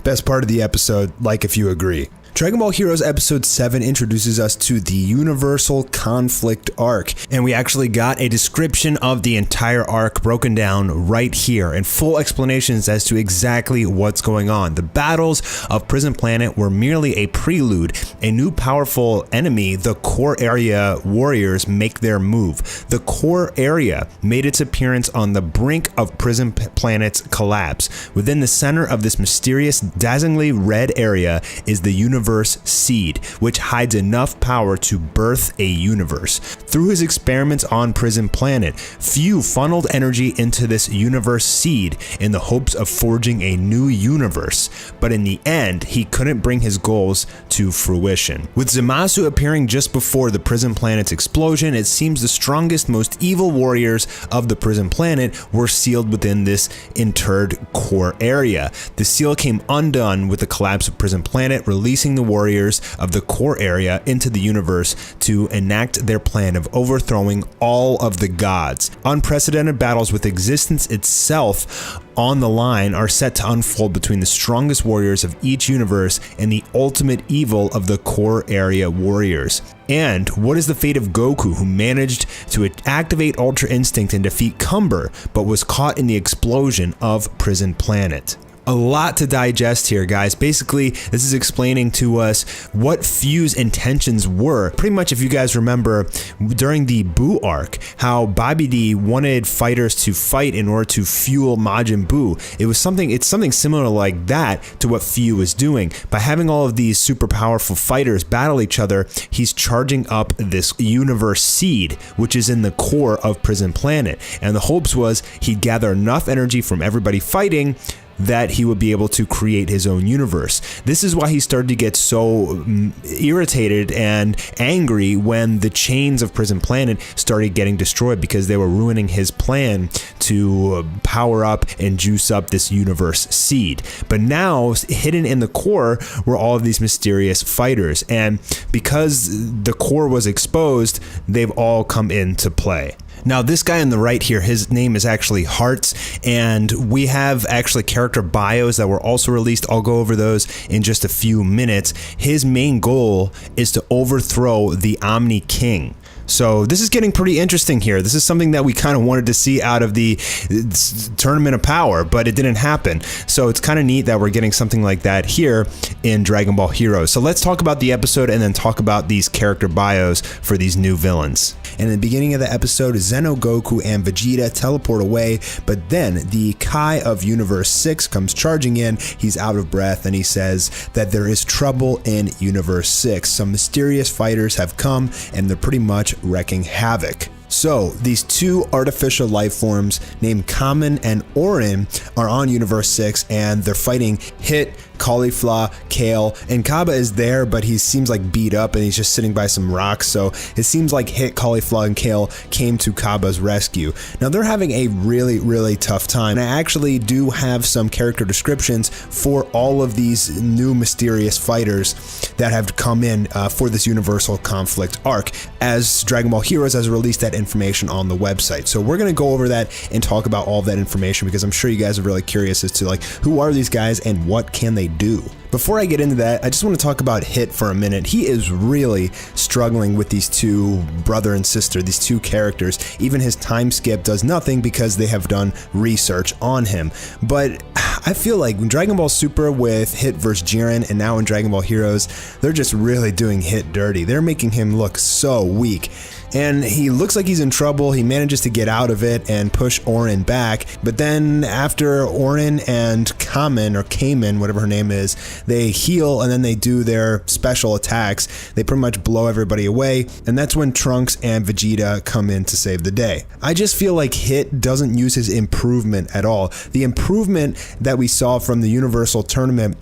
Best part of the episode, like if you agree. Dragon Ball Heroes Episode 7 introduces us to the Universal Conflict Arc, and we actually got a description of the entire arc broken down right here, and full explanations as to exactly what's going on. The battles of Prison Planet were merely a prelude. A new powerful enemy, the Core Area Warriors, make their move. The Core Area made its appearance on the brink of Prison Planet's collapse. Within the center of this mysterious, dazzlingly red area is the Universe Seed, which hides enough power to birth a universe. Through his experiments on Prison Planet, Fu funneled energy into this Universe Seed in the hopes of forging a new universe, but in the end, he couldn't bring his goals to fruition. With Zamasu appearing just before the Prison Planet's explosion, it seems the strongest, most evil warriors of the Prison Planet were sealed within this interred core area. The seal came undone with the collapse of Prison Planet, releasing the warriors of the core area into the universe to enact their plan of overthrowing all of the gods. Unprecedented battles with existence itself on the line are set to unfold between the strongest warriors of each universe and the ultimate evil of the core area warriors. And what is the fate of Goku, who managed to activate Ultra Instinct and defeat Cumber, but was caught in the explosion of Prison Planet? A lot to digest here, guys. Basically, this is explaining to us what Fu's intentions were. Pretty much, if you guys remember, during the Buu arc, how Babidi wanted fighters to fight in order to fuel Majin Buu. It's something similar like that to what Fu was doing. By having all of these super powerful fighters battle each other, he's charging up this Universe Seed, which is in the core of Prison Planet. And the hopes was he'd gather enough energy from everybody fighting that he would be able to create his own universe. This is why he started to get so irritated and angry when the chains of Prison Planet started getting destroyed, because they were ruining his plan to power up and juice up this Universe Seed. But now, hidden in the core were all of these mysterious fighters, and because the core was exposed, they've all come into play. Now, this guy on the right here, his name is actually Hearts, and we have actually character bios that were also released. I'll go over those in just a few minutes. His main goal is to overthrow the Omni King. So this is getting pretty interesting here. This is something that we kind of wanted to see out of the Tournament of Power, but it didn't happen. So it's kind of neat that we're getting something like that here in Dragon Ball Heroes. So let's talk about the episode and then talk about these character bios for these new villains. And in the beginning of the episode, Zeno, Goku, and Vegeta teleport away, but then the Kai of Universe 6 comes charging in. He's out of breath, and he says that there is trouble in Universe 6. Some mysterious fighters have come, and they're pretty much wrecking havoc. So, these two artificial life forms named Kamen and Orin are on Universe 6, and they're fighting Hit, Caulifla, Kale, and Kaba is there, but he seems like beat up and he's just sitting by some rocks, so it seems like Hit, Caulifla, and Kale came to Kaba's rescue. Now, they're having a really tough time. I actually do have some character descriptions for all of these new mysterious fighters that have come in for this Universal Conflict arc, as Dragon Ball Heroes has released that information on the website. So we're going to go over that and talk about all of that information, because I'm sure you guys are really curious as to, like, who are these guys and what can they do. Before I get into that, I just want to talk about Hit for a minute. He is really struggling with these two brother and sister, these two characters. Even his time skip does nothing because they have done research on him. But I feel like when Dragon Ball Super with Hit versus Jiren, and now in Dragon Ball Heroes, they're just really doing Hit dirty. They're making him look so weak. And he looks like he's in trouble. He manages to get out of it and push Orin back. But then after Orin and Kamen, whatever her name is, they heal and then they do their special attacks. They pretty much blow everybody away. And that's when Trunks and Vegeta come in to save the day. I just feel like Hit doesn't use his improvement at all. The improvement that we saw from the Universal Tournament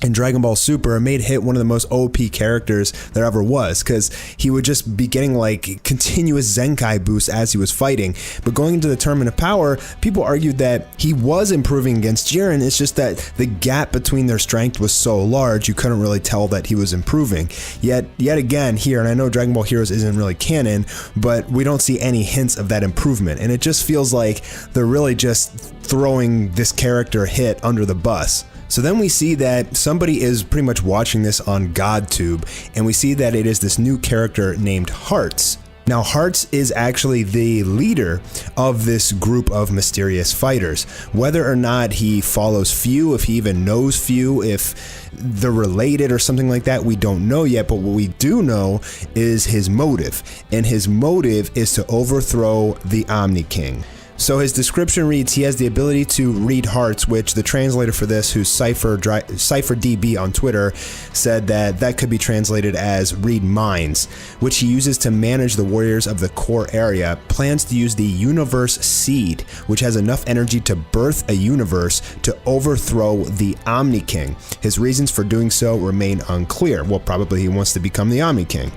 in Dragon Ball Super made Hit one of the most OP characters there ever was, because he would just be getting like continuous Zenkai boosts as he was fighting. But going into the Tournament of Power, people argued that he was improving against Jiren. It's just that the gap between their strength was so large you couldn't really tell that he was improving. Yet again here, and I know Dragon Ball Heroes isn't really canon, but we don't see any hints of that improvement, and it just feels like they're really just throwing this character Hit under the bus. So then we see that somebody is pretty much watching this on GodTube, and we see that it is this new character named Hearts. Now, Hearts is actually the leader of this group of mysterious fighters. Whether or not he follows Few, if he even knows Few, if they're related or something like that, we don't know yet, but what we do know is his motive, and his motive is to overthrow the Omni King. So his description reads, he has the ability to read hearts, which the translator for this, who's CypherDB on Twitter, said that could be translated as read minds, which he uses to manage the warriors of the core area, plans to use the universe seed, which has enough energy to birth a universe to overthrow the Omni King. His reasons for doing so remain unclear. Well, probably he wants to become the Omni King.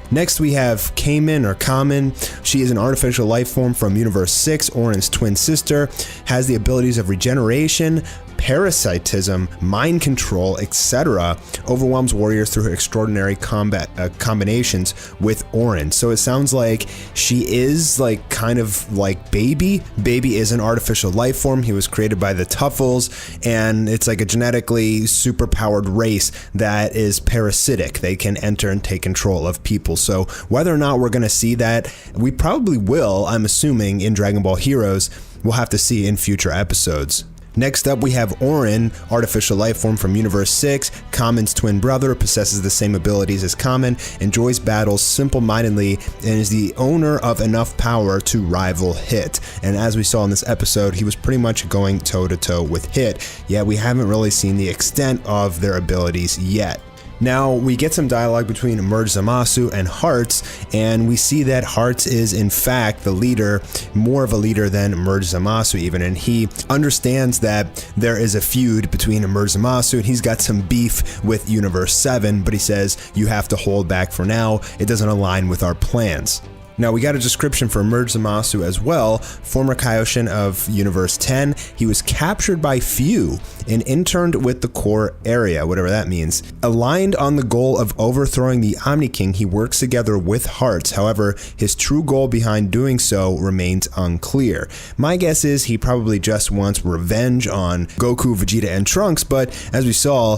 Next we have Kamen or Kamen. She is an artificial life form from Universe 6, Orin's twin sister, has the abilities of regeneration, parasitism, mind control, etc. Overwhelms warriors through her extraordinary combat combinations with Orin. So it sounds like she is like kind of like Baby. Baby is an artificial life form. He was created by the Tuffles, and it's like a genetically super-powered race that is parasitic. They can enter and take control of people. So whether or not we're going to see that, we probably will, I'm assuming, in Dragon Ball Heroes. We'll have to see in future episodes. Next up, we have Orin, artificial life form from Universe 6, Kamen's twin brother, possesses the same abilities as Kamen, enjoys battles simple-mindedly, and is the owner of enough power to rival Hit. And as we saw in this episode, he was pretty much going toe-to-toe with Hit, yet we haven't really seen the extent of their abilities yet. Now, we get some dialogue between Emerge Zamasu and Hearts, and we see that Hearts is in fact the leader, more of a leader than Emerge Zamasu even, and he understands that there is a feud between Emerge Zamasu, and he's got some beef with Universe 7, but he says, you have to hold back for now, it doesn't align with our plans. Now, we got a description for Emerge Zamasu as well, former Kaioshin of Universe 10. He was captured by Few and interned with the core area, whatever that means. Aligned on the goal of overthrowing the Omni King, he works together with Hearts. However, his true goal behind doing so remains unclear. My guess is he probably just wants revenge on Goku, Vegeta, and Trunks, but as we saw,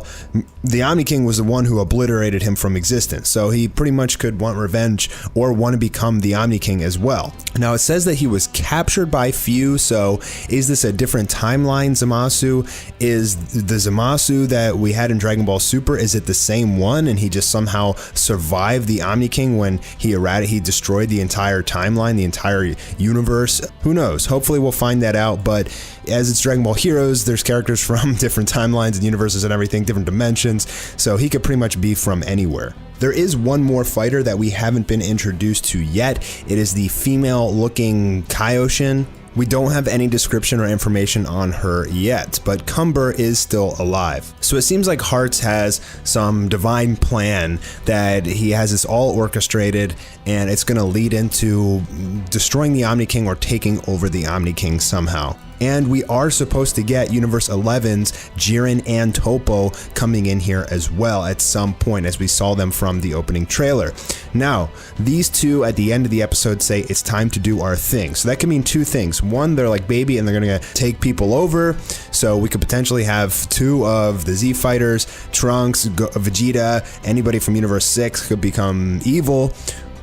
the Omni King was the one who obliterated him from existence, so he pretty much could want revenge or want to become the Omni King as well. Now, it says that he was captured by Few, so is this a different timeline Zamasu? Is the Zamasu that we had in Dragon Ball Super, is it the same one and he just somehow survived the Omni King when he destroyed the entire timeline, the entire universe? Who knows? Hopefully we'll find that out, but as it's Dragon Ball Heroes, there's characters from different timelines and universes and everything, different dimensions, so he could pretty much be from anywhere. There is one more fighter that we haven't been introduced to yet. It is the female-looking Kaioshin. We don't have any description or information on her yet, but Cumber is still alive. So it seems like Hearts has some divine plan that he has this all orchestrated, and it's going to lead into destroying the Omni King or taking over the Omni King somehow. And we are supposed to get Universe 11's Jiren and Toppo coming in here as well at some point, as we saw them from the opening trailer. Now, these two at the end of the episode say it's time to do our thing. So that could mean two things. One, they're like Baby and they're gonna take people over. So we could potentially have two of the Z fighters, Trunks, Vegeta, anybody from Universe 6 could become evil.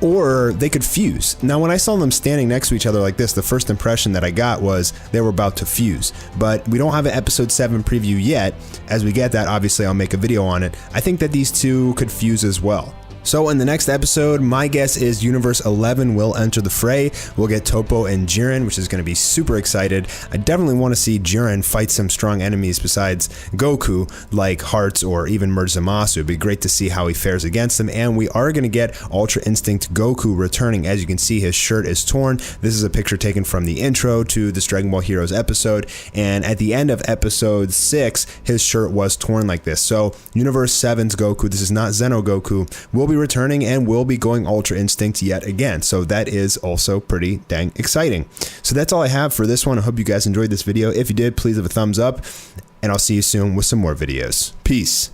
Or they could fuse. Now, when I saw them standing next to each other like this, the first impression that I got was they were about to fuse. But we don't have an episode 7 preview yet. As we get that, obviously I'll make a video on it. I think that these two could fuse as well. So in the next episode, my guess is Universe 11 will enter the fray. We'll get Toppo and Jiren, which is going to be super excited. I definitely want to see Jiren fight some strong enemies besides Goku, like Hearts or even Merge Zamasu. It'd be great to see how he fares against them. And we are going to get Ultra Instinct Goku returning. As you can see, his shirt is torn. This is a picture taken from the intro to this Dragon Ball Heroes episode. And at the end of episode 6, his shirt was torn like this. So Universe 7's Goku, this is not Zeno Goku, will be returning and will be going Ultra Instinct yet again. So that is also pretty dang exciting. So that's all I have for this one. I hope you guys enjoyed this video. If you did, please leave a thumbs up, and I'll see you soon with some more videos. Peace.